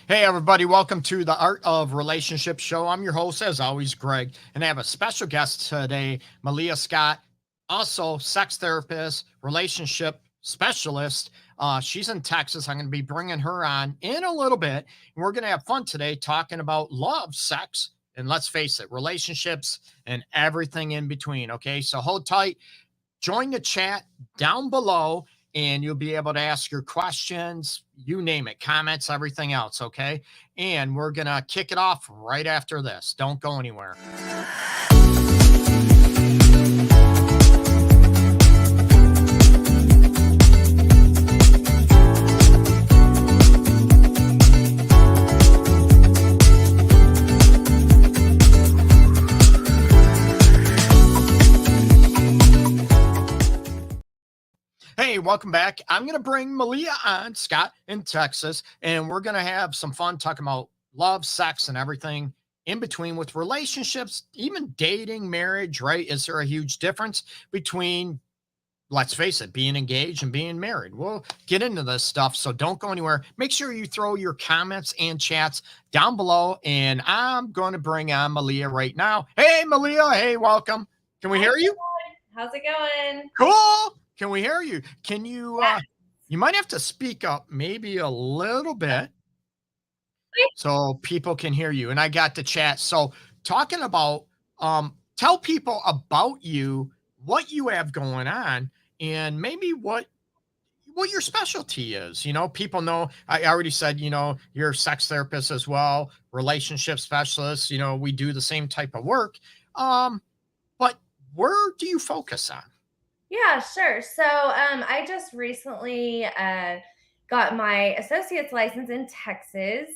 Hey, everybody, welcome to the Art of Relationship show. I'm your host, as always, Greg, and I have a special guest today, Malia Scott, also sex therapist, relationship specialist. She's in Texas. I'm going to be bringing her on in a little bit, and we're going to have fun today talking about love, sex, and let's face it, relationships and everything in between. Okay, so hold tight, join the chat down below and you'll be able to ask your questions, you name it, comments, everything else. Okay. And we're going to kick it off right after this. Don't go anywhere. Hey, welcome back. I'm going to bring Malia on, Scott in Texas, and we're going to have some fun talking about love, sex, and everything in between with relationships, even dating, marriage, right? Is there a huge difference between, let's face it, being engaged and being married? We'll get into this stuff, so don't go anywhere. Make sure you throw your comments and chats down below, and I'm going to bring on Malia right now. Hey, Malia. Hey, welcome. Can we hear you? How's it going? Cool. Can we hear you? Can you, Yes. you might have to speak up maybe a little bit so people can hear you. And I got the chat. So talking about, tell people about you, what you have going on, and maybe what your specialty is. You know, people know, I already said, you know, you're a sex therapist as well, relationship specialist. You know, we do the same type of work. But where do you focus on? Yeah, sure. So I just recently got my associate's license in Texas,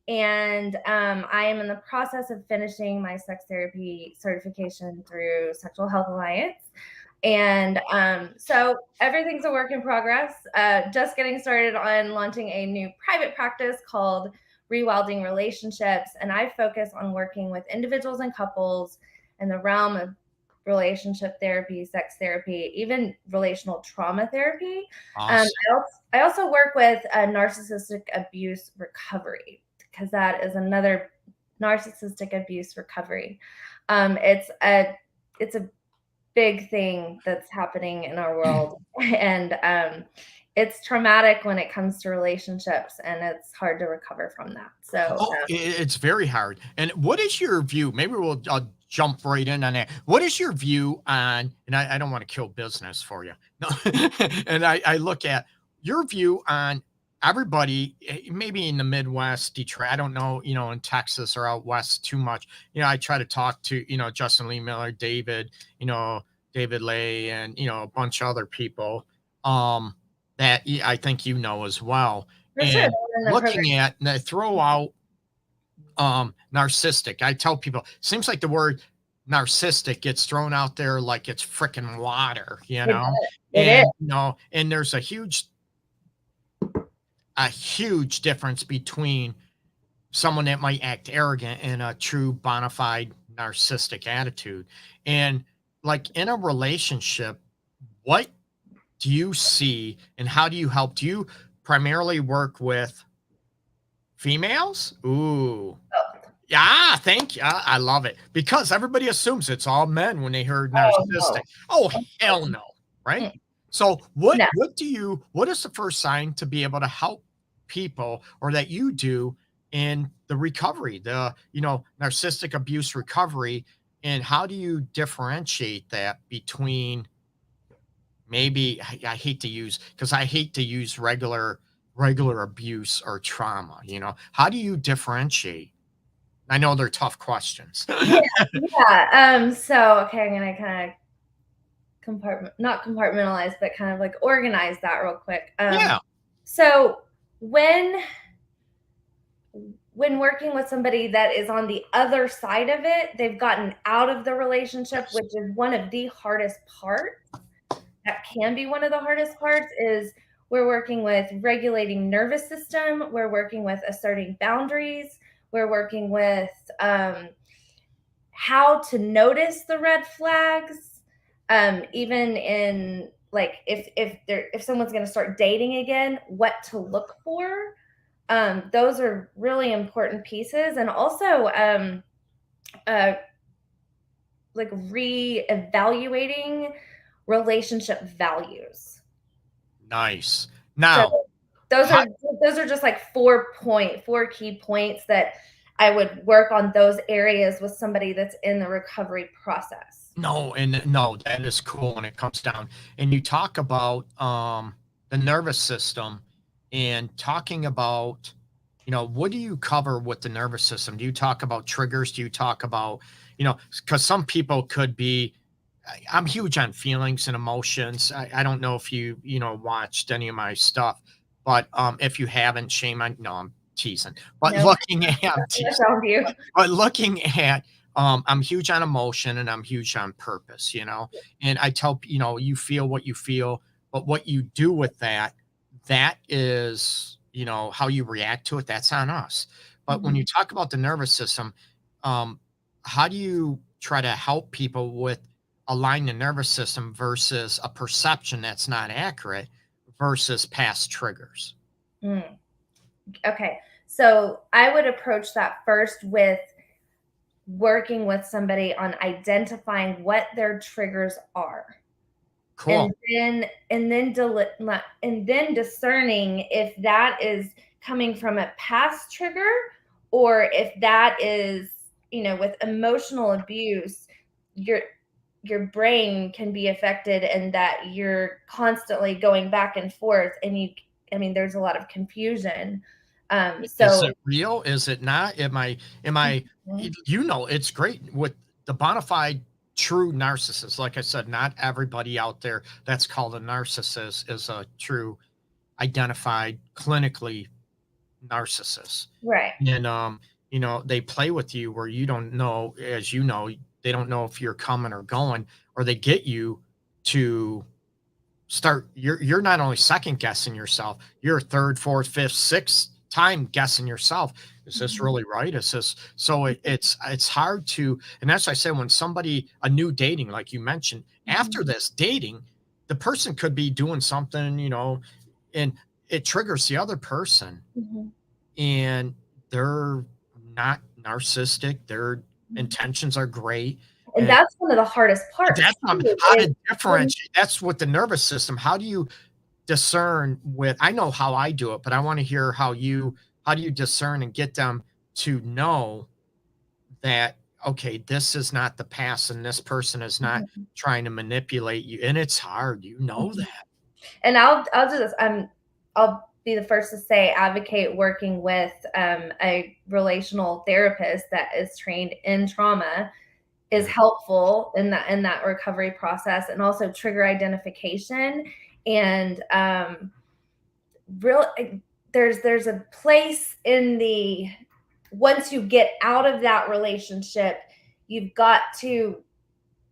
and I am in the process of finishing my sex therapy certification through Sexual Health Alliance. And so everything's a work in progress. Just getting started on launching a new private practice called Rewilding Relationships. And I focus on working with individuals and couples in the realm of relationship therapy, sex therapy, even relational trauma therapy. Awesome. I also work with narcissistic abuse recovery, because that is another narcissistic abuse recovery. It's a big thing that's happening in our world, and it's traumatic when it comes to relationships, and it's hard to recover from that. So It's very hard. And what is your view? Maybe we'll jump right in on that. What is your view on, and I don't want to kill business for you. No. And I look at your view on everybody, maybe in the Midwest, Detroit, I don't know, you know, in Texas or out West too much. You know, I try to talk to, you know, Justin Lee Miller, David, you know, David Lay, and, you know, a bunch of other people that I think you know as well. for sure, And looking at, and I throw out narcissistic. I tell people, seems like the word narcissistic gets thrown out there like it's freaking water, you know. It And is. you know, and there's a huge difference between someone that might act arrogant and a true bona fide narcissistic attitude. And like in a relationship, what do you see and how do you help? Do you primarily work with females? Ooh. Yeah, thank you. I love it because everybody assumes it's all men when they heard narcissistic. Oh, hell no, right? So what No. what is the first sign to be able to help people or that you do in the recovery, the, you know, narcissistic abuse recovery, and how do you differentiate that between maybe I hate to use because I hate to use regular abuse or trauma, you know. How do you differentiate? I know they're tough questions. Yeah. So okay, I'm gonna kind of not compartmentalize, but kind of like organize that real quick. Yeah. So when working with somebody that is on the other side of it, they've gotten out of the relationship, which is one of the hardest parts. That can be one of the hardest parts. Is we're working with regulating nervous system. We're working with asserting boundaries. We're working with how to notice the red flags, even in like if someone's going to start dating again, what to look for. Those are really important pieces. And also like re-evaluating relationship values. Nice. So Now, those how, are those are just like four key points that I would work on those areas with somebody that's in the recovery process. no, and no, that is cool when it comes down. And you talk about the nervous system and talking about, what do you cover with the nervous system? Do you talk about triggers? Do you talk about, because some people could be, I'm huge on feelings and emotions. I don't know if watched any of my stuff, but if you haven't, shame on, no, I'm teasing. But No, looking at, I'm teasing. found you. But looking at, I'm huge on emotion and I'm huge on purpose, and I tell, you feel what you feel, but what you do with that, that is, how you react to it. That's on us. But when you talk about the nervous system, um, how do you try to help people with align the nervous system versus a perception that's not accurate versus past triggers? Mm. Okay. So I would approach that first with working with somebody on identifying what their triggers are. Cool. And then discerning if that is coming from a past trigger or if that is, with emotional abuse, your brain can be affected and that you're constantly going back and forth and there's a lot of confusion. Is So it real? Is it not? Mhm. It's great with the bona fide true narcissist. Like I said, not everybody out there that's called a narcissist is a true identified clinically narcissist. Right. And they play with you where you don't know, as they don't know if you're coming or going, or they get you to start you're not only second guessing yourself, you're third, fourth, fifth, sixth time guessing yourself. Is this Mhm. really right? Is this so it's hard to, and that's why I say when somebody a new dating, like you mentioned, Mhm. after this dating, the person could be doing something, and it triggers the other person Mhm. and they're not narcissistic, their Mhm. intentions are great. And that's one of the hardest parts That's too, how is to when differentiate. That's what the nervous system. How do you discern with? I know how I do it, but I want to hear how do you discern and get them to know that okay, this is not the past and this person is not Mhm. trying to manipulate you. And it's hard, Mhm. that. And I'll do this. I'll be the first to say advocate working with a relational therapist that is trained in trauma is Yeah. helpful in that recovery process, and also trigger identification and real there's a place in the once you get out of that relationship, you've got to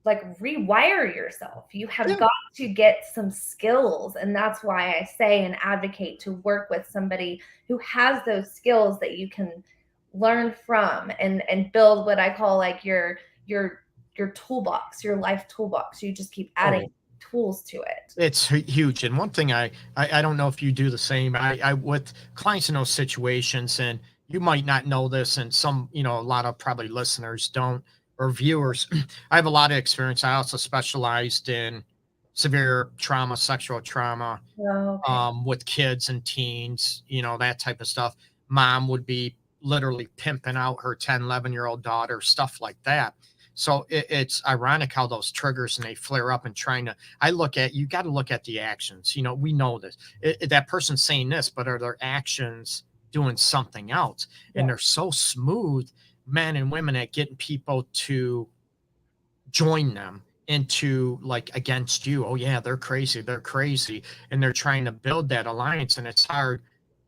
like rewire yourself. You have Yeah. got to get some skills. And that's why I say and advocate to work with somebody who has those skills that you can learn from and build what I call like your toolbox, your life toolbox. You just keep adding Oh, tools to it. it's huge. And one thing I don't know if you do the same. I with clients in those situations, and you might not know this, and some, a lot of probably listeners don't or viewers. I have a lot of experience. I also specialized in severe trauma, sexual trauma, Oh, okay. with kids and teens, that type of stuff. Mom would be literally pimping out her 10, 11-year-old daughter, stuff like that. So it's ironic how those triggers and they flare up and trying to, you got to look at the actions. We know this. That person's saying this, but are their actions doing something else? And Yeah. they're so smooth, men and women, at getting people to join them into like against you. Oh yeah, they're crazy. They're crazy. And they're trying to build that alliance. And it's hard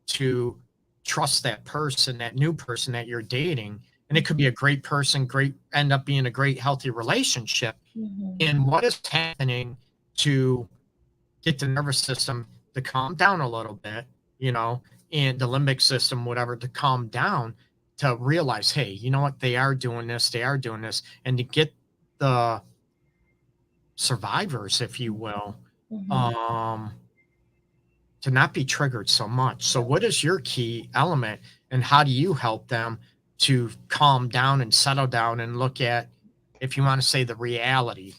to trust that person, that new person that you're dating. And it could be a great person, end up being a great, healthy relationship. Mhm. And what is happening to get the nervous system to calm down a little bit, you know, and the limbic system, whatever, to calm down, to realize, hey, you know what, they are doing this, and to get the survivors, if you will, Mhm. um, to not be triggered so much. So what is your key element, and how do you help them to calm down and settle down and look at, if you want to say, the reality,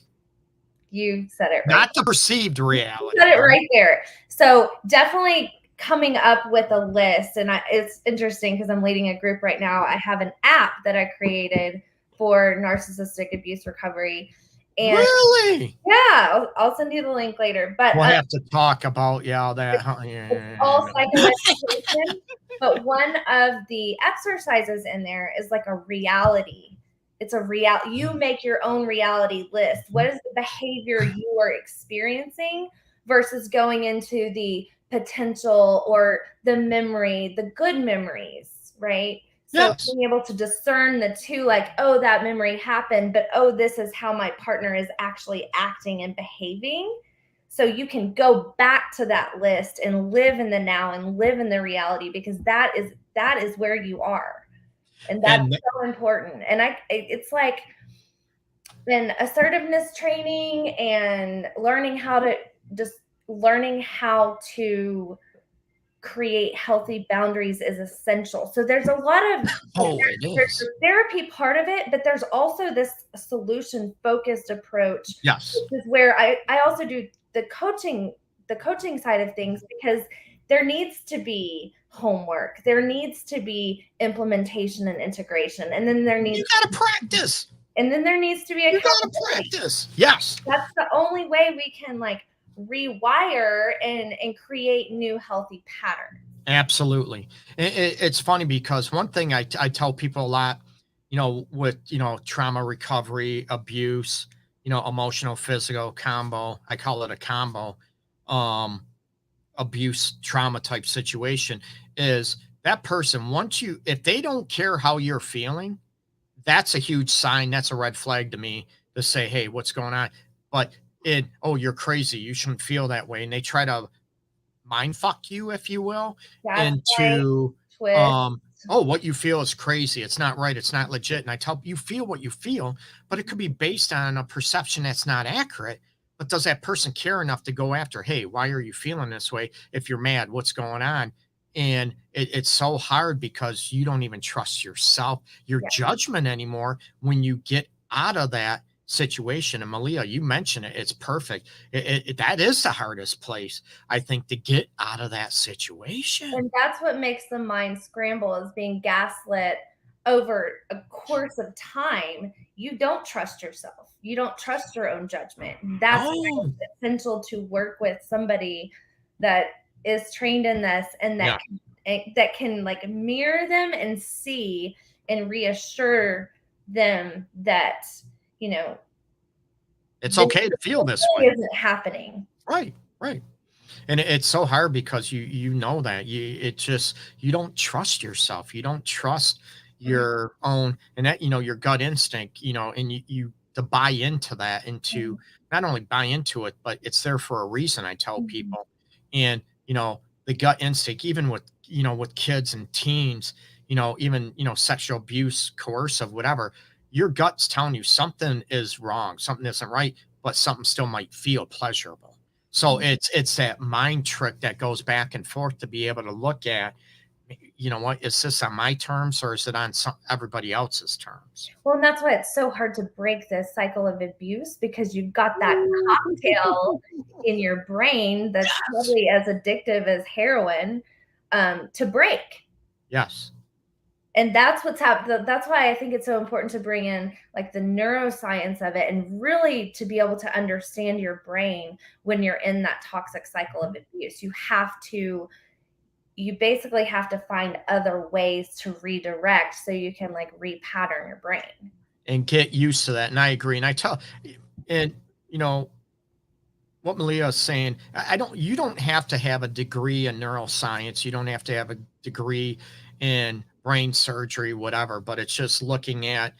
You said it right. not the perceived reality? You said it right there. So definitely coming up with a list. And it's interesting because I'm leading a group right now. I have an app that I created for narcissistic abuse recovery. And really? yeah, I'll send you the link later. But we'll have to talk about that. It's all psychoeducation. But one of the exercises in there is like a reality. It's a you make your own reality list. What is the behavior you are experiencing versus going into the potential or the memory, the good memories, right? So Yes. being able to discern the two, like, oh, that memory happened, but oh, this is how my partner is actually acting and behaving. So you can go back to that list and live in the now and live in the reality, because that is where you are. And that's so important. And it's like an assertiveness training and learning how to create healthy boundaries is essential. So there's a lot of there's the therapy part of it, but there's also this solution focused approach. Yes. Which is where I also do the coaching side of things, because there needs to be homework, there needs to be implementation and integration, and then there needs you got to practice, and then there needs to be you got to practice. Yes, that's the only way we can like rewire and create new healthy patterns. Absolutely. It's funny because one thing I tell people a lot, with trauma recovery, abuse, emotional, physical combo. I call it a combo. Abuse trauma type situation is that person, if they don't care how you're feeling, that's a huge sign. That's a red flag to me to say, hey, what's going on? But you're crazy, you shouldn't feel that way. And they try to mind fuck you, if you will, into what you feel is crazy, it's not right, it's not legit. And I tell you, feel what you feel, but it could be based on a perception that's not accurate. But does that person care enough to go after, hey, why are you feeling this way? If you're mad, what's going on? And it's so hard because you don't even trust yourself, your judgment anymore when you get out of that situation. And Malia, you mentioned it, it's perfect. That is the hardest place, I think, to get out of that situation. And that's what makes the mind scramble, is being gaslit over a course of time. You don't trust yourself, you don't trust your own judgment. That's essential to work with somebody that is trained in this and that can like mirror them and see and reassure them that it's okay to feel this way. Isn't happening. Right. And it's so hard because you know that you don't trust yourself, you don't trust your own, and that your gut instinct, and you to buy into that, and to not only buy into it, but it's there for a reason. I tell people, and the gut instinct, even with with kids and teens, even sexual abuse, coercive, whatever, your gut's telling you something is wrong, something isn't right, but something still might feel pleasurable. So it's that mind trick that goes back and forth to be able to look at, what is this on my terms, or is it on everybody else's terms? Well, and that's why it's so hard to break this cycle of abuse, because you've got that cocktail in your brain that's probably as addictive as heroin, to break. Yes. And that's what's happened. That's why I think it's so important to bring in like the neuroscience of it, and really to be able to understand your brain when you're in that toxic cycle of abuse. You basically have to find other ways to redirect, so you can like repattern your brain and get used to that. And I agree. And what Malia is saying, you don't have to have a degree in neuroscience. You don't have to have a degree in brain surgery, whatever, but it's just looking at,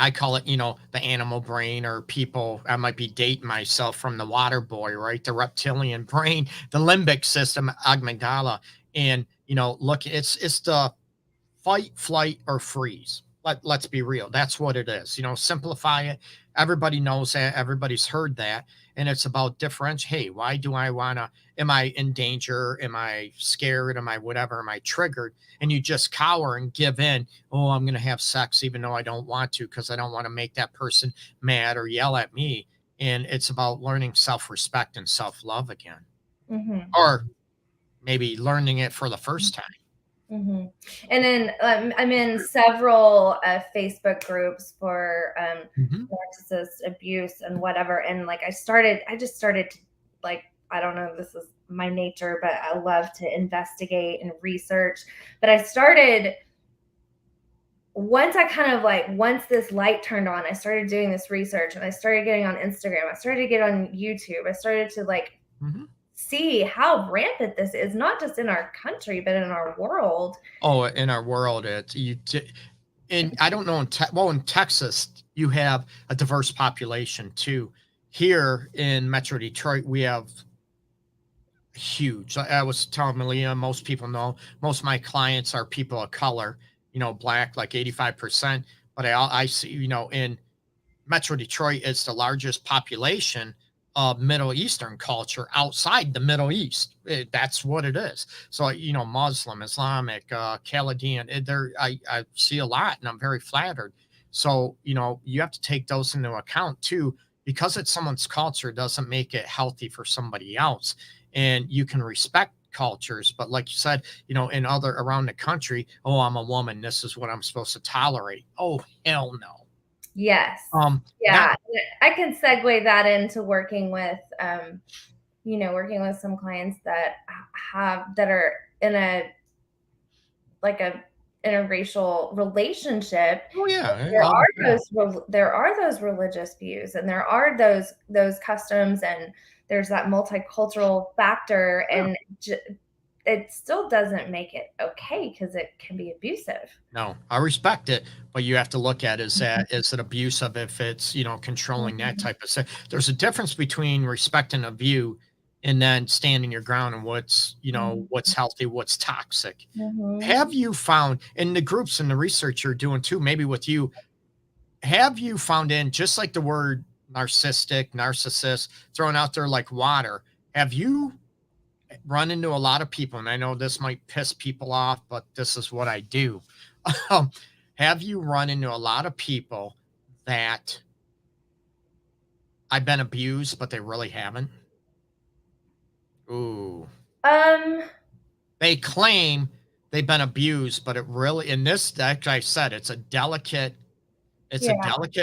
I call it, the animal brain, or people, I might be dating myself, from the water boy, right? The reptilian brain, the limbic system, amygdala. And, look, it's the fight, flight, or freeze. Let's be real. That's what it is. Simplify it. Everybody knows that. Everybody's heard that. And it's about differentiate. Hey, why do I want to, am I in danger? Am I scared? Am I whatever? Am I triggered? And you just cower and give in. Oh, I'm going to have sex even though I don't want to, because I don't want to make that person mad or yell at me. And it's about learning self-respect and self-love again, Mm-hmm. or maybe learning it for the first time. Mm-hmm. And then I'm in several Facebook groups for narcissist abuse and whatever. And like I just started to, like, I don't know, this is my nature, but I love to investigate and research. But I started, once this light turned on, I started doing this research, and I started getting on Instagram. I started to get on YouTube. I started to see how rampant this is, not just in our country, but in our world. Oh, in our world, and I don't know, in Texas, you have a diverse population too. Here in Metro Detroit, we have huge. I was telling Malia, most people know, most of my clients are people of color, Black, like 85%. But I see, in Metro Detroit, it's the largest population of Middle Eastern culture outside the Middle East. That's what it is. So, Muslim, Islamic, Chaldean, I see a lot, and I'm very flattered. So, you have to take those into account too, because it's someone's culture doesn't make it healthy for somebody else. And you can respect cultures, but like you said, in other around the country, oh, I'm a woman, this is what I'm supposed to tolerate. Oh, hell no. Yes. Yeah. I can segue that into working with, working with some clients that are in a interracial relationship. Oh yeah. There are those religious views, and there are those customs, and there's that multicultural factor, and it still doesn't make it okay, because it can be abusive. No, I respect it, but you have to look at, is it abusive if it's, controlling that type of stuff. There's a difference between respecting a view and then standing your ground and what's, what's healthy, what's toxic. Have you found in the groups and the research you're doing too, maybe with you, have you found in, just like the word narcissistic, narcissist thrown out there like water, have you run into a lot of people, and I know this might piss people off, but this is what I do. Have you run into a lot of people that I've been abused, but they really haven't? Ooh. They claim they've been abused, but it really, in this, like I said, it's a delicate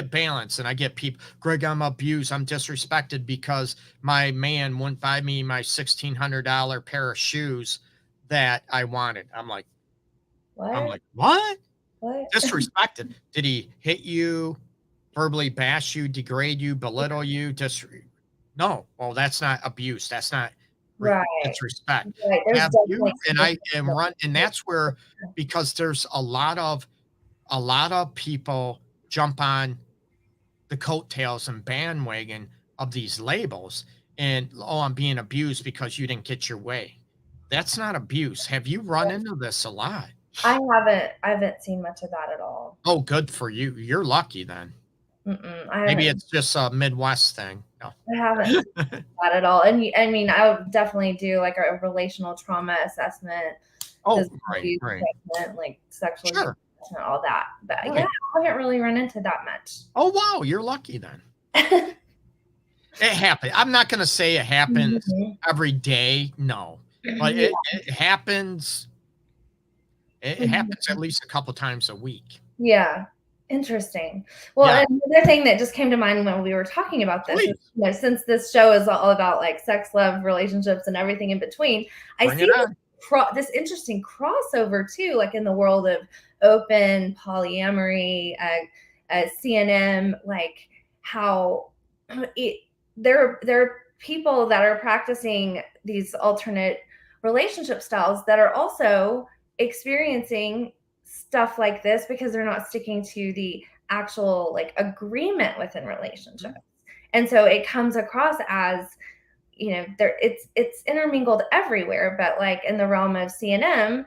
balance. And I get people, Greg, I'm abused, I'm disrespected because my man wouldn't buy me my $1,600 pair of shoes that I wanted. I'm like, what? What? Disrespected. Did he hit you, verbally bash you, degrade you, belittle you? No. Well, that's not abuse. That's not disrespect. Right. And that's where, because there's a lot of people jump on the coattails and bandwagon of these labels, and I'm being abused because you didn't get your way. That's not abuse. Have you run into this a lot? I haven't seen much of that at all. Oh, good for you. You're lucky then. Maybe it's just a Midwest thing. No. I haven't seen that at all. And I mean, I would definitely do like a relational trauma assessment. Oh, right. Assessment, like sexual abuse and all that. But I haven't really run into that much. Oh, wow. You're lucky then. It happens. I'm not going to say it happens every day. No, but it happens. It happens at least a couple times a week. Yeah. Interesting. Well, another thing that just came to mind when we were talking about this is, since this show is all about like sex, love, relationships, and everything in between, I see this interesting crossover too, like in the world of open polyamory, CNM, like how there are people that are practicing these alternate relationship styles that are also experiencing stuff like this because they're not sticking to the actual like agreement within relationships. And so it comes across as, it's intermingled everywhere, but like in the realm of CNM.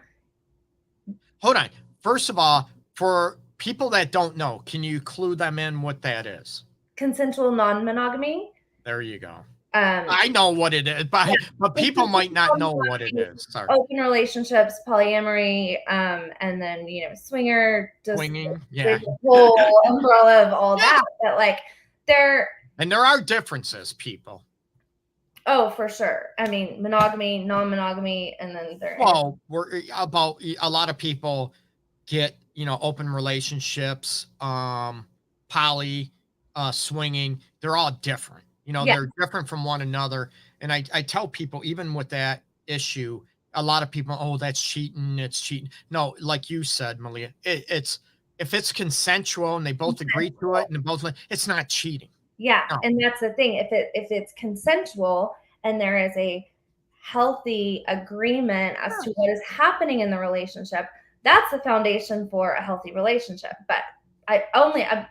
Hold on. First of all, for people that don't know, can you clue them in what that is? Consensual non-monogamy. There you go. I know what it is, but people might not know what it is. Sorry. Open relationships, polyamory, and then swinger, just Swinging, the yeah. whole umbrella of all that. But like there are differences, people. Oh, for sure. I mean, monogamy, non-monogamy, and then we're about a lot of people get open relationships, poly, swinging. They're all different. They're different from one another. And I tell people, even with that issue, a lot of people, oh, that's cheating. It's cheating. No, like you said, Malia, it's if it's consensual and they both agree to it and both, it's not cheating. Yeah, no. And that's the thing. If it's consensual and there is a healthy agreement as to what is happening in the relationship, that's the foundation for a healthy relationship. But I've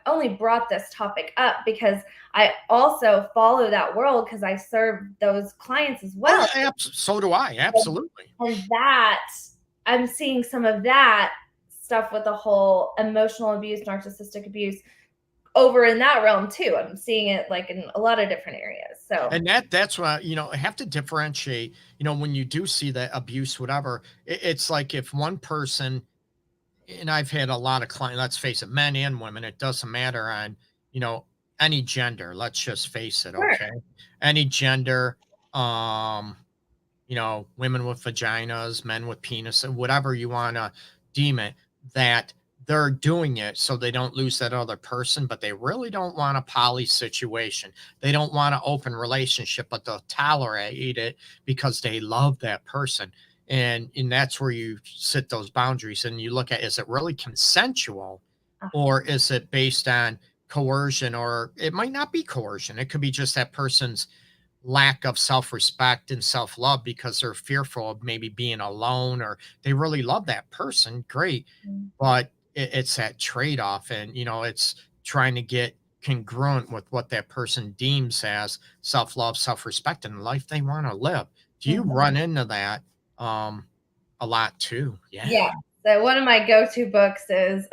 only brought this topic up because I also follow that world because I serve those clients as well. So do I. Absolutely. And that I'm seeing some of that stuff with the whole emotional abuse, narcissistic abuse over in that realm too. I'm seeing it like in a lot of different areas. So, and that's why, I have to differentiate, when you do see that abuse, whatever, it's like if one person, and I've had a lot of clients, let's face it, men and women, it doesn't matter on, any gender, let's just face it. Sure. Okay. Any gender, women with vaginas, men with penises, whatever you want to deem it, that they're doing it so they don't lose that other person, but they really don't want a poly situation. They don't want an open relationship, but they'll tolerate it because they love that person. And that's where you set those boundaries and you look at, is it really consensual or is it based on coercion? Or it might not be coercion. It could be just that person's lack of self-respect and self-love because they're fearful of maybe being alone, or they really love that person. Great. But it's that trade-off, and it's trying to get congruent with what that person deems as self-love, self-respect, and the life they want to live. Do you run into that a lot too? Yeah. So one of my go-to books is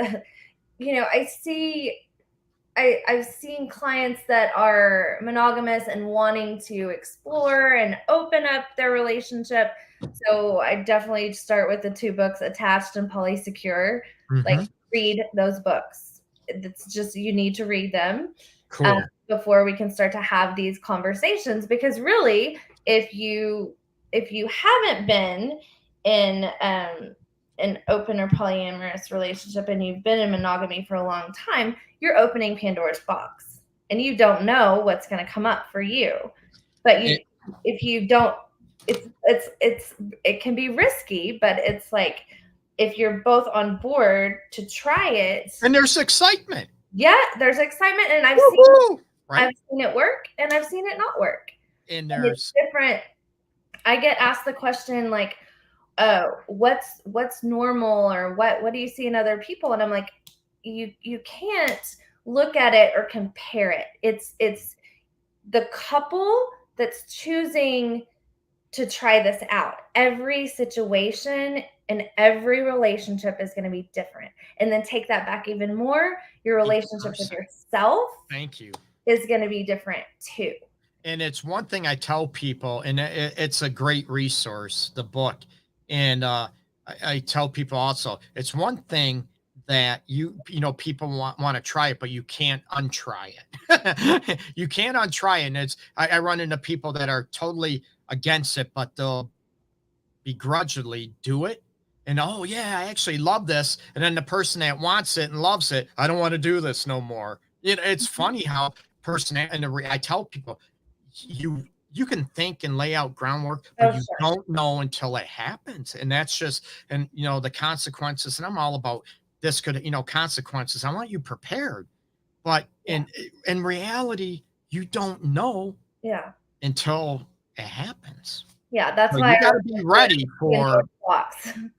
I've seen clients that are monogamous and wanting to explore and open up their relationship. So I definitely start with the two books, Attached and Polysecure. Like, read those books. It's just, you need to read them before we can start to have these conversations. Because really, if you haven't been in an open or polyamorous relationship and you've been in monogamy for a long time, you're opening Pandora's box and you don't know what's going to come up for you. But if you don't, it can be risky, but it's like, if you're both on board to try it, and there's excitement. Yeah, there's excitement, and I've seen it work and I've seen it not work. And it's different. I get asked the question like, what's normal, or what do you see in other people? And I'm like, you can't look at it or compare it. It's the couple that's choosing to try this out. Every situation and every relationship is going to be different. And then take that back even more, your relationship with yourself, thank you, is going to be different too. And it's one thing I tell people, and it's a great resource, the book. And I tell people also, it's one thing that people want to try it, but you can't untry it. You can't untry it. And it's, I run into people that are totally against it, but they'll begrudgingly do it. And, oh yeah, I actually love this. And then the person that wants it and loves it, I don't want to do this no more. It's funny how I tell people, you can think and lay out groundwork, but you don't know until it happens. And that's just, and the consequences, and I'm all about this could, consequences. I want you prepared, but in reality, you don't know until it happens. Yeah, that's why you got to be ready for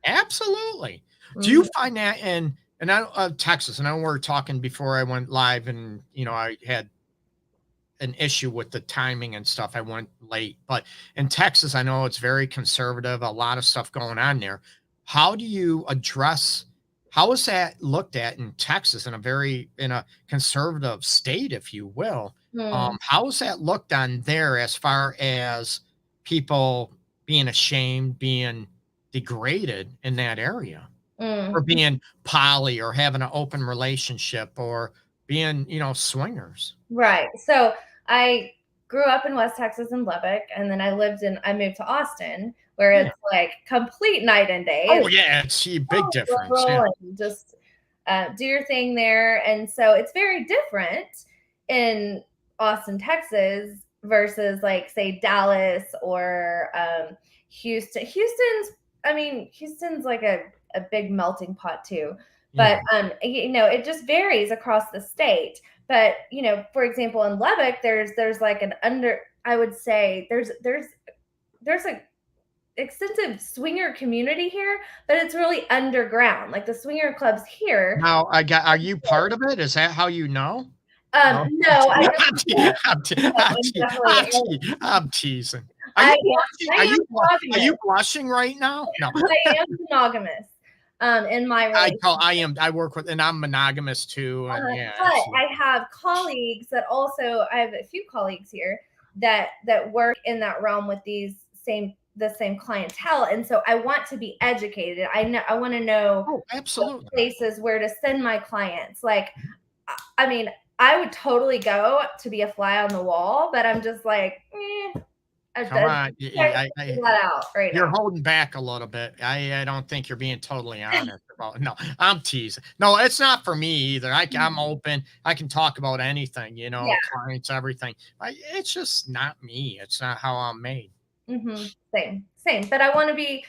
absolutely. Do you find that in Texas? And I know we were talking before I went live, and I had an issue with the timing and stuff. I went late, but in Texas, I know it's very conservative, a lot of stuff going on there. How do you address, how is that looked at in Texas, in a conservative state, if you will? Mm, How is that looked on there as far as people being ashamed, being degraded in that area, or mm. being poly, or having an open relationship, or being, swingers? Right. So I grew up in West Texas in Lubbock, and then I moved to Austin, where Yeah. it's like complete night and day. Oh It's yeah, it's a big difference. liberal Yeah. and just do your thing there. And so it's very different in Austin, Texas versus like say Dallas or Houston. Houston's like a big melting pot too. But Yeah. it just varies across the state. But for example, in Lubbock, there's like I would say there's a extensive swinger community here, but it's really underground. Like the swinger clubs here. Now, are you part of it? Is that how you know? No, No, I just no, I'm I'm teasing. Are I you am blushing? I am Are you monogamous. blushing right now? No. I am monogamous in my relationship. I work with, and I'm monogamous too, and yeah, But it's, I have colleagues that also I have a few colleagues here that work in that realm with the same clientele, and so I want to be educated. I want to know oh, what absolutely. places where to send my clients. Like, I mean, I would totally go to be a fly on the wall, but I'm just like, Come on. can't figure that out right You're now. holding back a little bit. I don't think you're being totally honest about. No, I'm teasing. No, it's not for me either. I'm open. I can talk about anything, Yeah. clients, everything. It's just not me. It's not how I'm made. Same. But I want to be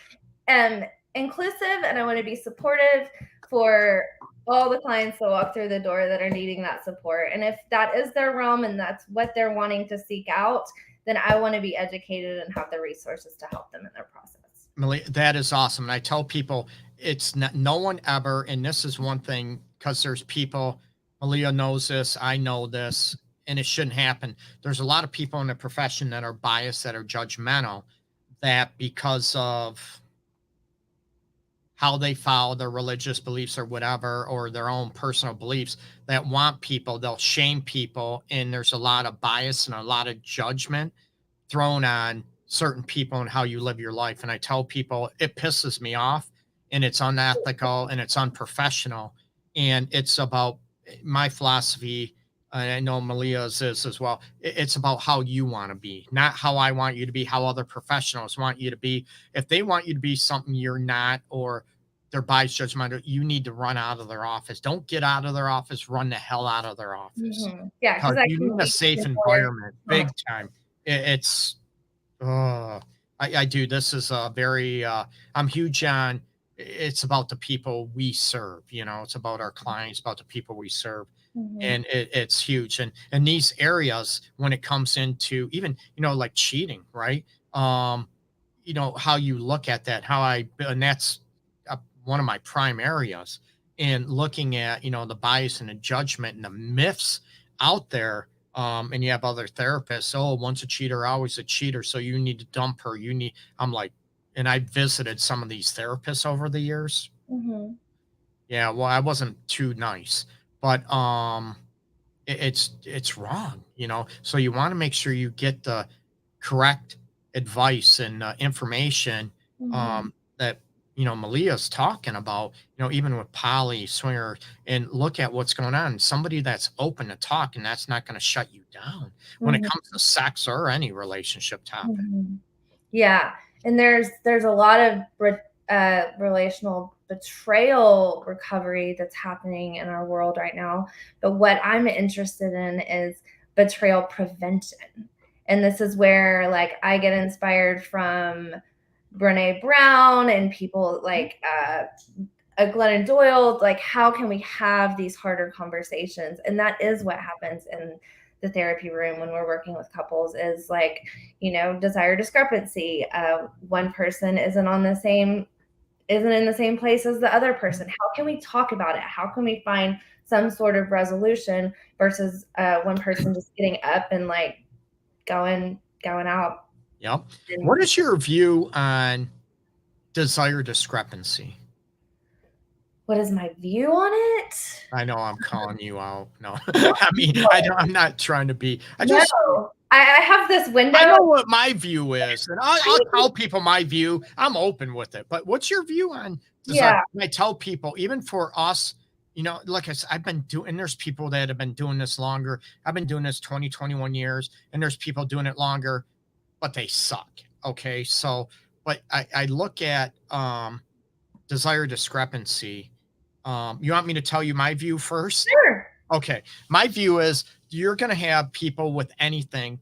inclusive, and I want to be supportive for all the clients that walk through the door that are needing that support. And if that is their realm and that's what they're wanting to seek out, then I want to be educated and have the resources to help them in their process. Malia, that is awesome. And I tell people it's not, no one ever, and this is one thing, because there's people, Malia knows this, I know this, and it shouldn't happen. There's a lot of people in the profession that are biased, that are judgmental, that because of how they follow their religious beliefs or whatever, or their own personal beliefs, that want people, they'll shame people. And there's a lot of bias and a lot of judgment thrown on certain people and how you live your life. And I tell people it pisses me off, and it's unethical, and it's unprofessional. And it's about my philosophy. And I know Malia's is as well. It's about how you want to be, not how I want you to be, how other professionals want you to be. If they want you to be something you're not, or they're biased, judgmental, you need to run out of their office. Don't get out of their office, run the hell out of their office. Yeah, Because because I you can need a be safe more environment, big time. It's I do. This is a very I'm huge on, it's about the people we serve, it's about our clients, about the people we serve. And it's huge. And in these areas, when it comes into even, like cheating, right? How you look at that, and that's one of my prime areas, in looking at, the bias and the judgment and the myths out there. And you have other therapists. Oh, once a cheater, always a cheater. So you need to dump her. I'm like, and I visited some of these therapists over the years. Yeah. Well, I wasn't too nice, but, it's wrong, so you want to make sure you get the correct advice and information, that, Malia's talking about, even with poly, swinger, and look at what's going on. Somebody that's open to talk, and that's not going to shut you down when it comes to sex or any relationship topic. Yeah, and there's a lot of relational betrayal recovery that's happening in our world right now. But what I'm interested in is betrayal prevention, and this is where like I get inspired from Brene Brown and people like Glennon Doyle. Like, how can we have these harder conversations? And that is what happens in the therapy room when we're working with couples, is like, desire discrepancy. One person isn't in the same place as the other person. How can we talk about it? How can we find some sort of resolution versus one person just getting up and like going out? Yep. What is your view on desire discrepancy? what is my view on it? I know I'm calling you out. No, I mean, I'm not trying to be, No, I have this window. I know what my view is, and I'll tell people my view. I'm open with it. But what's your view on design? Yeah. And I tell people, even for us, you know, like I said, I've been doing, and there's people that have been doing this longer. I've been doing this 20, 21 years, and there's people doing it longer, but they suck. Okay. So, but I look at desire discrepancy. You want me to tell you my view first? Sure. Okay. My view is you're going to have people with anything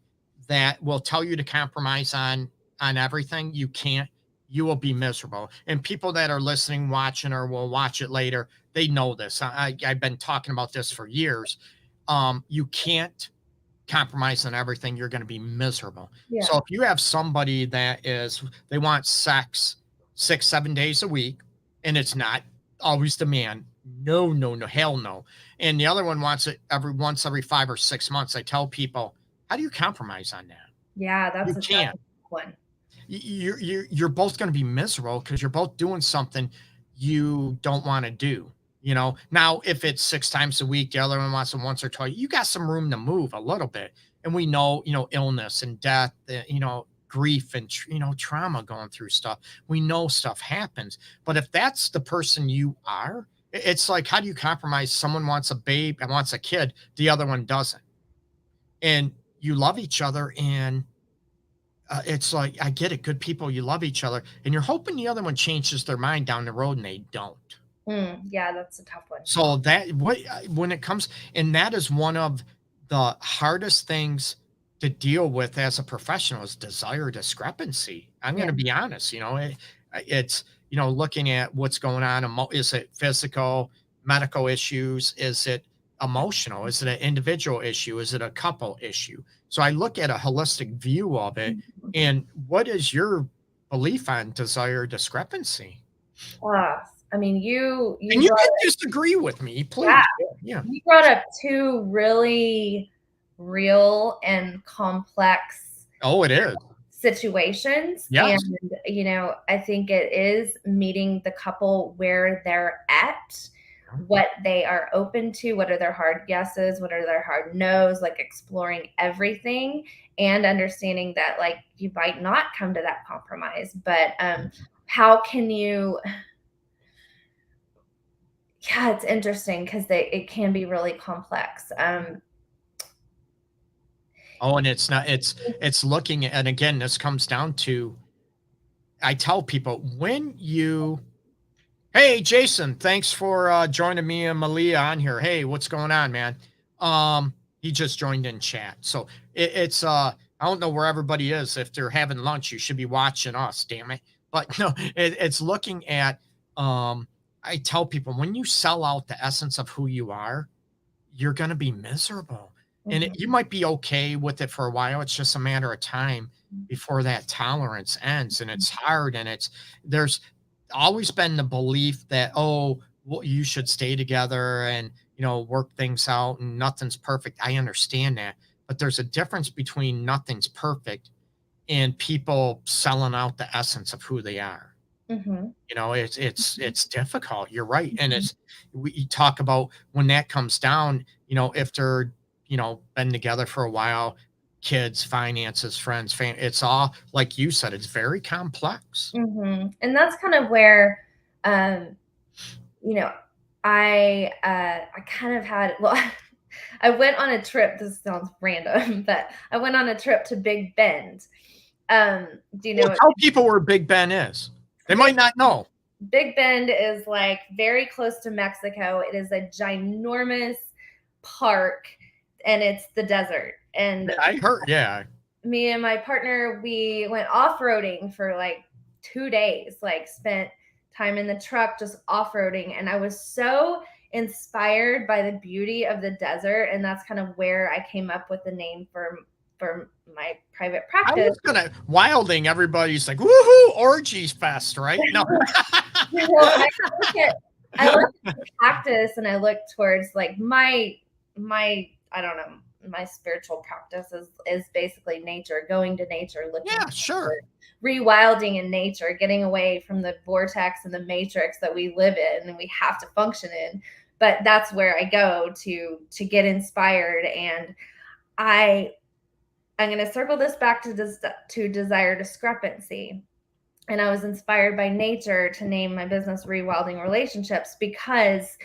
that will tell you to compromise on everything. You can't. You will be miserable. And people that are listening, watching, or will watch it later, they know this. I've been talking about this for years. You can't compromise on everything. You're going to be miserable. Yeah. So if you have somebody that they want sex 6-7 days a week, and it's not always the man, no, hell no. And the other one wants it once every 5 or 6 months. I tell people, how do you compromise on that? Yeah, that's You can't. one. You're both going to be miserable because you're both doing something you don't want to do. You know, now if it's 6 times a week, the other one wants it once or twice, you got some room to move a little bit. And we know, illness and death, grief and, trauma going through stuff. We know stuff happens. But if that's the person you are, it's like, how do you compromise? Someone wants a babe and wants a kid, the other one doesn't. And you love each other, and it's like, I get it. Good people, you love each other, and you're hoping the other one changes their mind down the road, and they don't. Yeah, that's a tough one. So when it comes, and that is one of the hardest things to deal with as a professional is desire discrepancy. I'm going to be honest, it's, looking at what's going on. Is it physical, medical issues? Is it emotional? Is it an individual issue? Is it a couple issue? So I look at a holistic view of it. And what is your belief on desire discrepancy? I mean, you and you can disagree with me, please. Yeah. You brought up two really real and complex it is situations. Yes. And I think it is meeting the couple where they're at, what they are open to, what are their hard yeses, what are their hard no's, like exploring everything and understanding that like you might not come to that compromise, but how can you it's interesting because it can be really complex. And it's looking at, and again, this comes down to, I tell people hey, Jason, thanks for joining me and Malia on here. Hey, what's going on, man? He just joined in chat. So it's I don't know where everybody is. If they're having lunch, you should be watching us, damn it. But no, it's looking at, I tell people, when you sell out the essence of who you are, you're going to be miserable. And you might be okay with it for a while. It's just a matter of time before that tolerance ends. And it's hard. And there's always been the belief that, you should stay together and, work things out and nothing's perfect. I understand that. But there's a difference between nothing's perfect and people selling out the essence of who they are. It's difficult. You're right. And we talk about when that comes down, if they're, been together for a while, kids, finances, friends, it's all, like you said, it's very complex. And that's kind of where, I kind of had, I went on a trip. This sounds random, but I went on a trip to Big Bend. Do you know? Tell people where Big Bend is. They might not know. Big Bend is like very close to Mexico. It is a ginormous park, and it's the desert. And I heard, me and my partner, we went off-roading for like 2 days, like spent time in the truck just off-roading. And I was so inspired by the beauty of the desert. And that's kind of where I came up with the name for my private practice. I was Wilding, everybody's like, woohoo, orgies fest, right? No. I look at the practice and I look towards like my I don't know, my spiritual practice is basically nature, going to nature, looking Yeah, sure. rewilding in nature, getting away from the vortex and the matrix that we live in and we have to function in. But that's where I go to get inspired. And I'm going to circle this back to desire discrepancy. And I was inspired by nature to name my business Rewilding Relationships, because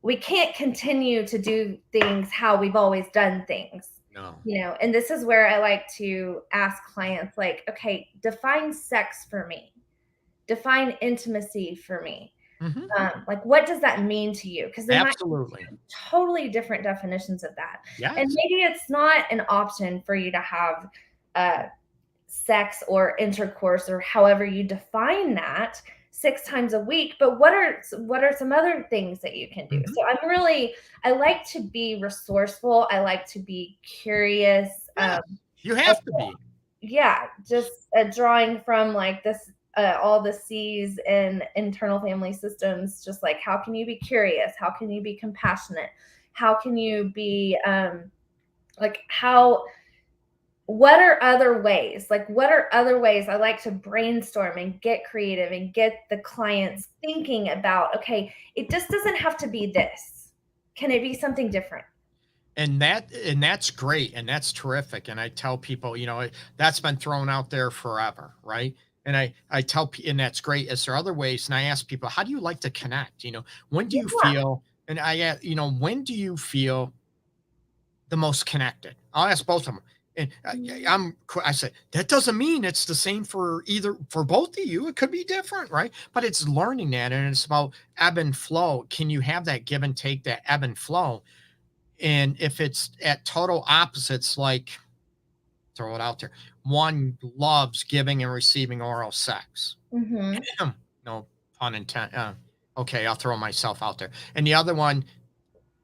we can't continue to do things how we've always done things. No. And this is where I like to ask clients, like, okay, define sex for me, define intimacy for me. Like, what does that mean to you? Because there might be totally different definitions of that. Yes. And maybe it's not an option for you to have sex or intercourse, or however you define that, 6 times a week. But what are some other things that you can do? So I like to be resourceful. I like to be curious. You have to be. Yeah, just drawing from like this, all the C's in internal family systems, just like, how can you be curious? How can you be compassionate? How can you be what are other ways? Like, what are other ways? I like to brainstorm and get creative and get the clients thinking about, okay, it just doesn't have to be this. Can it be something different? And that's great. And that's terrific. And I tell people, that's been thrown out there forever. Right. And I tell people, and that's great. Is there other ways? And I ask people, how do you like to connect? When do you feel, and when do you feel the most connected? I'll ask both of them. And I said, that doesn't mean it's the same for both of you. It could be different, right? But it's learning that, and it's about ebb and flow. Can you have that give and take, that ebb and flow? And if it's at total opposites, like, throw it out there, one loves giving and receiving oral sex. No pun intended. Okay, I'll throw myself out there. And the other one,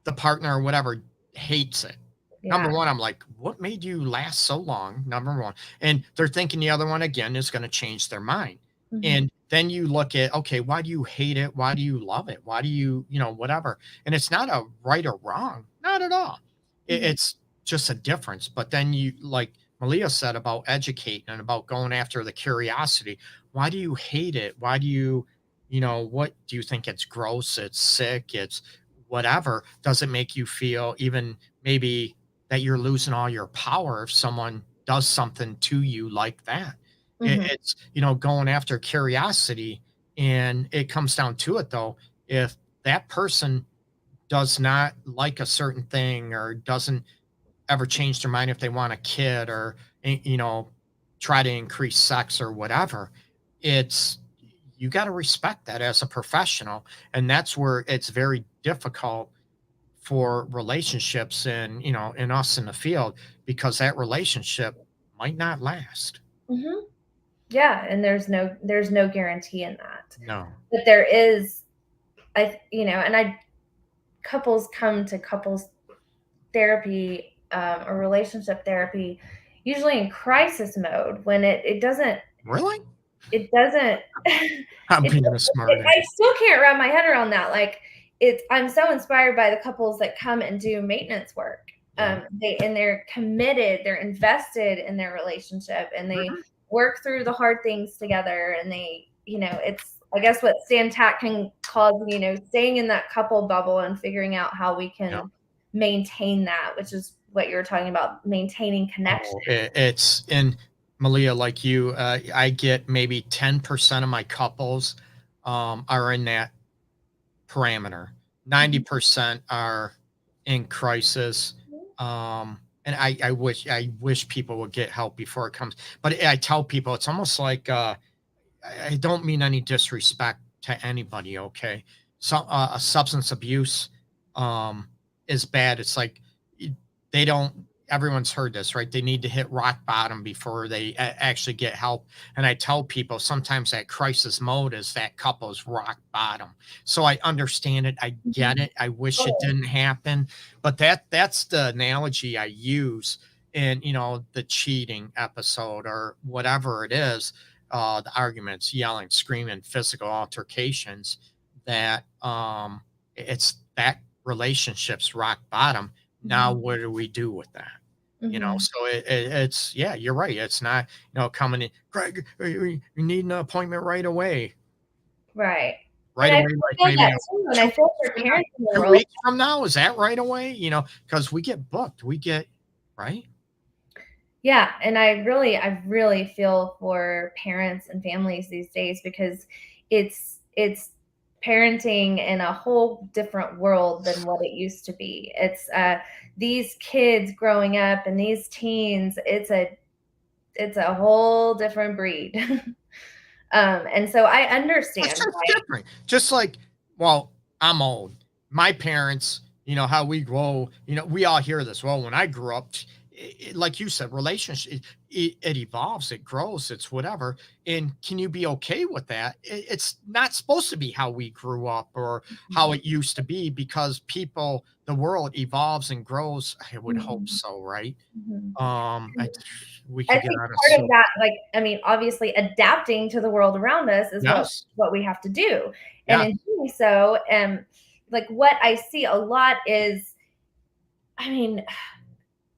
the partner or whatever, hates it. Yeah. Number one, I'm like, what made you last so long? Number one. And they're thinking the other one, again, is going to change their mind. And then you look at, okay, why do you hate it? Why do you love it? Why do you, whatever? And it's not a right or wrong. Not at all. It's just a difference. But then you, like Malia said about educating and about going after the curiosity. Why do you hate it? Why do you, what do you think? It's gross? It's sick? It's whatever. Does it make you feel even maybe that you're losing all your power if someone does something to you like that? It's, going after curiosity. And it comes down to it, though, if that person does not like a certain thing or doesn't ever change their mind if they want a kid or, try to increase sex or whatever, you got to respect that as a professional. And that's where it's very difficult for relationships and, in us in the field, because that relationship might not last. Yeah. And there's no guarantee in that. No. But there is, couples come to couples therapy or relationship therapy usually in crisis mode, when it doesn't really, it doesn't I'm being a smart ass. I still can't wrap my head around that. Like, I'm so inspired by the couples that come and do maintenance work. They're committed, they're invested in their relationship, and they work through the hard things together. And they, it's, I guess, what Stan Tatkin calls, staying in that couple bubble and figuring out how we can maintain that, which is what you're talking about, maintaining connection. It's in Malia, like you, I get maybe 10% of my couples are in that parameter. 90% are in crisis. And I wish people would get help before it comes. But I tell people, it's almost like, I don't mean any disrespect to anybody. Okay. So, substance abuse, is bad. It's like, everyone's heard this, right? They need to hit rock bottom before they actually get help. And I tell people sometimes that crisis mode is that couple's rock bottom. So I understand it. I get it. I wish it didn't happen, but that's the analogy I use in, the cheating episode or whatever it is, the arguments, yelling, screaming, physical altercations, that, it's that relationship's rock bottom. Now, what do we do with that? So it's, yeah, you're right. It's not, coming in, Greg, you need an appointment right away. Right. Right And I away, like feel maybe that too. And I feel for parents in the 2 world. weeks from now. Is that right away? Because we get booked. We get, right? Yeah, and I really feel for parents and families these days because it's parenting in a whole different world than what it used to be. It's these kids growing up and these teens, it's a whole different breed. And so I It's understand just why. different. Just like, well, I'm old. My parents, how we grow, we all hear this. Well, when I grew up, like you said, relationship, it evolves, it grows, it's whatever. And can you be okay with that? It's not supposed to be how we grew up or how it used to be because the world evolves and grows. I would hope Mhm, so, right? mhm. I, we I could get think out of part of so. that, like, I mean, obviously adapting to the world around us is what Yes. what we have to do. And Yeah. in doing so, like what I see a lot is, I mean,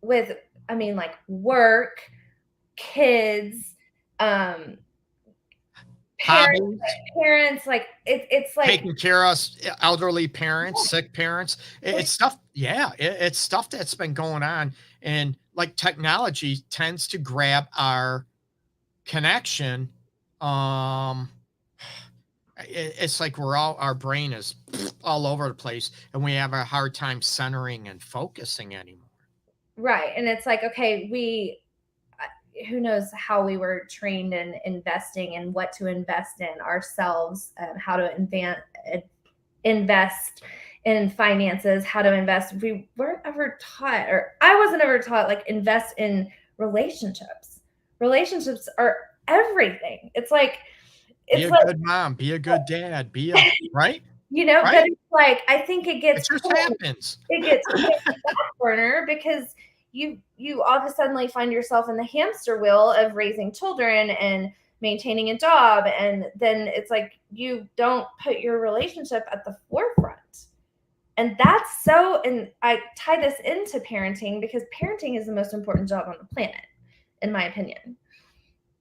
with like work, kids, um, parents, Hobbies. parents, like it's like Taking care of elderly parents, sick parents. It's stuff, yeah, it's stuff that's been going on, and, like, technology tends to grab our connection, um, it's like our brain is all over the place, and we have a hard time centering and focusing anymore. right. And it's like, okay, who knows how we were trained in investing and what to invest in ourselves, how to invest in finances, how to invest. We weren't ever taught, or I wasn't ever taught, like invest in relationships. Relationships are everything. It's like Be it's a like good mom, be a good dad, be a right? but Right? it's like I think it It gets just put happens. it gets put on the back burner because you all of a sudden find yourself in the hamster wheel of raising children and maintaining a job, and then it's like you don't put your relationship at the forefront. And and I tie this into parenting because parenting is the most important job on the planet, in my opinion.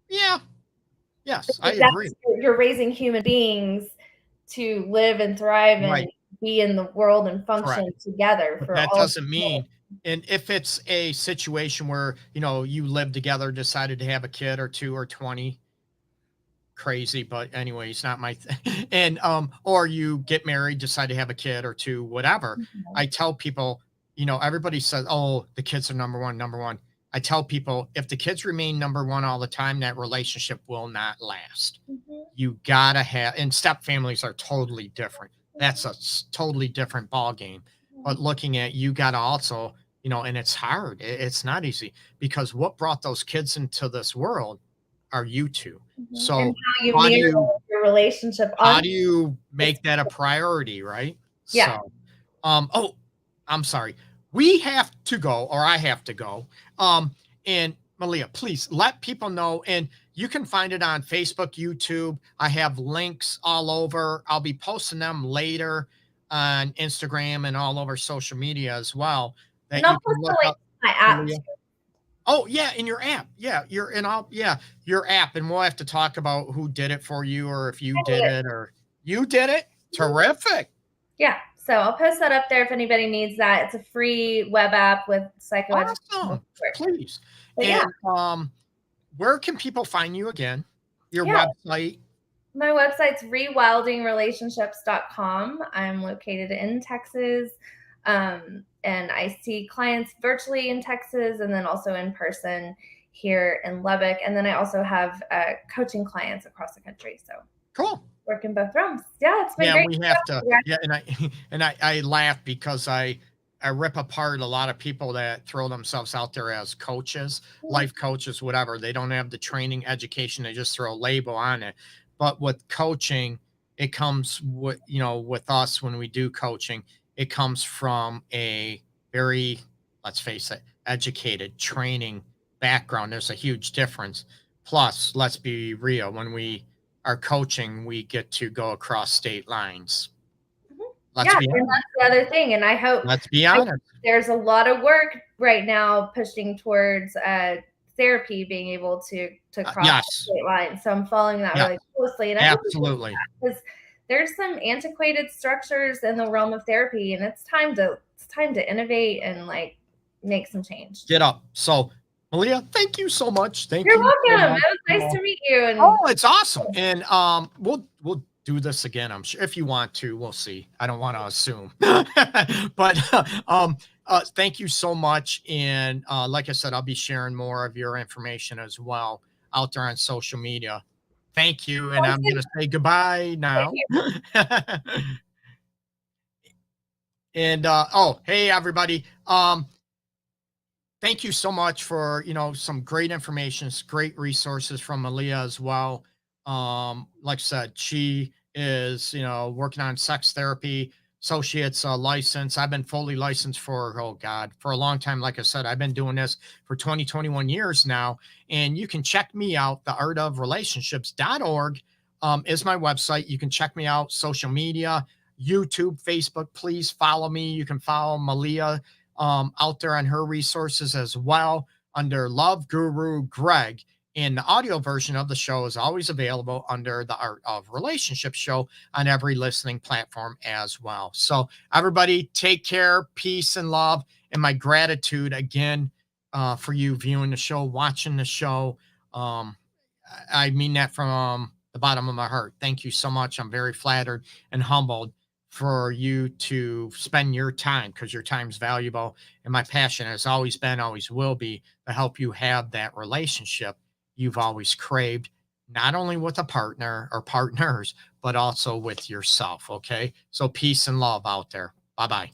Yeah. Yes, I Because agree. you're raising human beings to live and thrive and Right. be in the world and Correct. function together But for that all of doesn't humanity. mean, and if it's a situation where, you live together, decided to have a kid or 2 or 20, crazy, but anyway, it's not my thing. And, or you get married, decide to have a kid or 2, whatever. Mhm. I tell people, everybody says, "Oh, the kids are number 1, number 1." I tell people, if the kids remain number 1 all the time, that relationship will not last. Mhm. You gotta have, and step families are totally different. That's a totally different ball game. But Mhm. looking at, you gotta also, and it's hard. It's not easy because what brought those kids into this world are you two. Mhm. And So how you how do mirror you your relationship how on do you this. make that a priority, right? Yeah. So, oh, I'm sorry. We have to go, or I have to go. And Malia, please let people know. And you can find it on Facebook, YouTube. I have links all over. I'll be posting them later on Instagram and all over social media as well. And That I'll you can post the look link up, to my app Malia. too. Oh yeah, in your app. Yeah, your app, and we'll have to talk about who did it for you, or if you I did did it. it, or you did it. Mhm. Terrific. Yeah. So I'll post that up there if anybody needs that. It's a free web app with psychoeducational Awesome. support. Please. But yeah, And where can people find you again? Your yeah. website. My website's rewildingrelationships.com. I'm located in Texas. And I see clients virtually in Texas and then also in person here in Lubbock. And then I also have coaching clients across the country. So Cool. work in both realms. Yeah, it's been Yeah, great. we have to. Yeah, and I and I laugh because I rip apart a lot of people that throw themselves out there as coaches, life coaches, whatever. They don't have the training, education. They just throw a label on it. But with coaching, it comes with us when we do coaching, it comes from a very, let's face it, educated training background. There's a huge difference. Plus, let's be real, when we are coaching, we get to go across state lines. Let's Yeah, be and honest. that's the other thing, and I hope Let's be honest. there's a lot of work right now pushing towards therapy being able to cross Yes, the state line. So I'm following that yeah, really closely, and I hope absolutely. because there's some antiquated structures in the realm of therapy, and it's time to innovate and like make some change. Get up. So, Malia, thank you so much. Thank You're you so welcome. much. It was nice to meet you. And Oh, it's awesome. And we'll do this again. I'm sure if you want to. We'll see. I don't want to assume. But thank you so much. And like I said, I'll be sharing more of your information as well out there on social media. Thank you. And I'm gonna say goodbye now. And oh, hey everybody. Thank you so much for some great information, great resources from Malia as well. Like I said, she is working on sex therapy, associate's license. I've been fully licensed for, oh god, for a long time. Like I said, I've been doing this for 21 years now. And you can check me out. theartofrelationships.org is my website. You can check me out, social media, YouTube, Facebook. Please follow me. You can follow Malia out there on her resources as well under Love Guru Greg. And the audio version of the show is always available under the Art of Relationship show on every listening platform as well. So everybody take care, peace and love. And my gratitude again for you viewing the show, watching the show. I mean that from the bottom of my heart. Thank you so much. I'm very flattered and humbled for you to spend your time because your time's valuable. And my passion has always been, always will be to help you have that relationship you've always craved, not only with a partner or partners, but also with yourself. Okay. So peace and love out there. Bye bye.